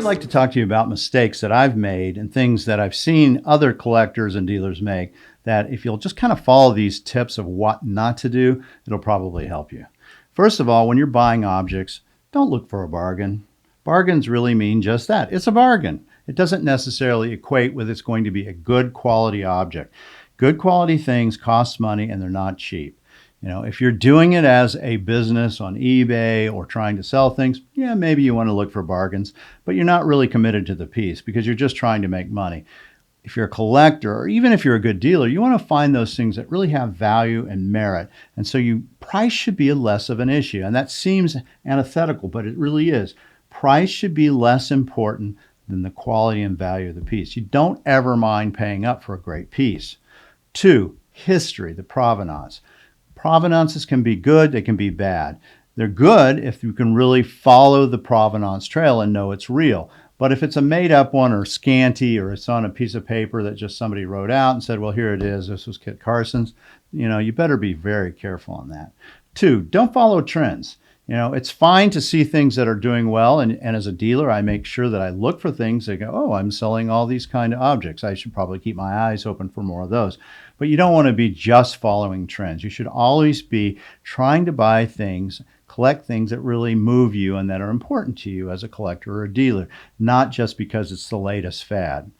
like to talk to you about mistakes that I've made and things that I've seen other collectors and dealers make that if you'll just kind of follow these tips of what not to do, it'll probably help you. First of all, when you're buying objects, don't look for a bargain. Bargains really mean just that. It's a bargain. It doesn't necessarily equate with it's going to be a good quality object. Good quality things cost money and they're not cheap. You know, if you're doing it as a business on eBay or trying to sell things, yeah, maybe you want to look for bargains, but you're not really committed to the piece because you're just trying to make money. If you're a collector, or even if you're a good dealer, you want to find those things that really have value and merit. And so price should be less of an issue. And that seems antithetical, but it really is. Price should be less important than the quality and value of the piece. You don't ever mind paying up for a great piece. 2, history, the provenance. Provenances can be good, they can be bad. They're good if you can really follow the provenance trail and know it's real. But if it's a made-up one or scanty or it's on a piece of paper that just somebody wrote out and said, well, here it is, this was Kit Carson's, you better be very careful on that. 2, don't follow trends. It's fine to see things that are doing well, and as a dealer, I make sure that I look for things that go, oh, I'm selling all these kind of objects. I should probably keep my eyes open for more of those. But you don't want to be just following trends. You should always be trying to buy things, collect things that really move you and that are important to you as a collector or a dealer, not just because it's the latest fad.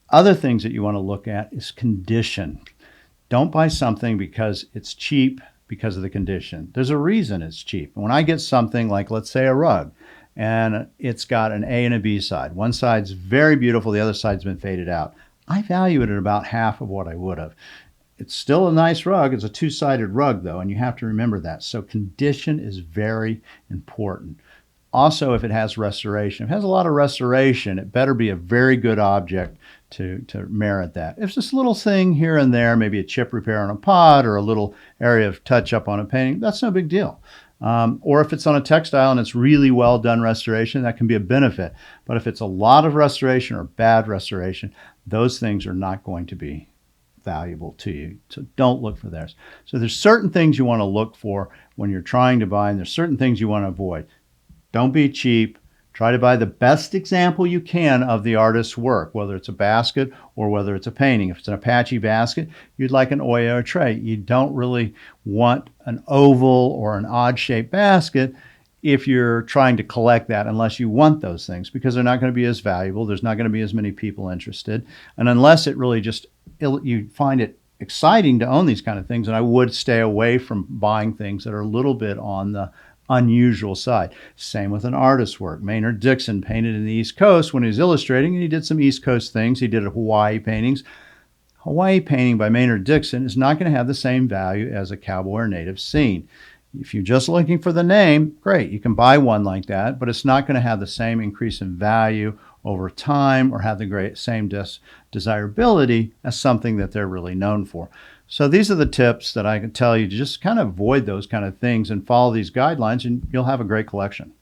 Other things that you want to look at is condition. Don't buy something because it's cheap because of the condition. There's a reason it's cheap. When I get something like, let's say, a rug, and it's got an A and a B side. One side's very beautiful, the other side's been faded out. I value it at about half of what I would have. It's still a nice rug. It's a two-sided rug, though, and you have to remember that. So condition is very important. Also, if it has restoration, if it has a lot of restoration, it better be a very good object to merit that. If it's this little thing here and there, maybe a chip repair on a pot or a little area of touch-up on a painting, that's no big deal. Or if it's on a textile and it's really well done restoration, that can be a benefit. But if it's a lot of restoration or bad restoration, those things are not going to be valuable to you. So don't look for theirs. So there's certain things you want to look for when you're trying to buy, and there's certain things you want to avoid. Don't be cheap. Try to buy the best example you can of the artist's work, whether it's a basket or whether it's a painting. If it's an Apache basket, you'd like an Oya tray. You don't really want an oval or an odd-shaped basket if you're trying to collect that, unless you want those things, because they're not going to be as valuable. There's not going to be as many people interested. And unless it really you find it exciting to own these kind of things, and I would stay away from buying things that are a little bit on the unusual side. Same with an artist's work. Maynard Dixon painted in the East Coast when he was illustrating, and he did some East Coast things. He did Hawaii paintings. Hawaii painting by Maynard Dixon is not going to have the same value as a cowboy or native scene. If you're just looking for the name, great, you can buy one like that, but it's not going to have the same increase in value over time or have the same desirability as something that they're really known for. So these are the tips that I can tell you to just kind of avoid those kind of things and follow these guidelines, and you'll have a great collection.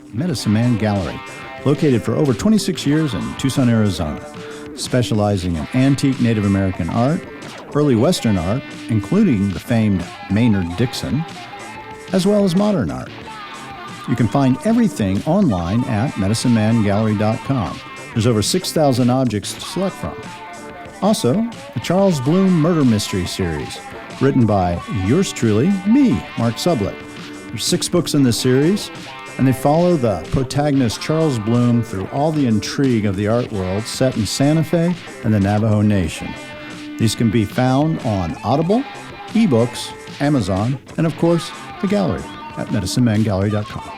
Medicine Man Gallery, located for over 26 years in Tucson, Arizona, specializing in antique Native American art, early Western art, including the famed Maynard Dixon, as well as modern art. You can find everything online at medicinemangallery.com. There's over 6,000 objects to select from. Also, the Charles Bloom Murder Mystery Series, written by yours truly, me, Mark Sublette. There's 6 books in this series, and they follow the protagonist Charles Bloom through all the intrigue of the art world set in Santa Fe and the Navajo Nation. These can be found on Audible, eBooks, Amazon, and of course, the gallery at medicinemangallery.com.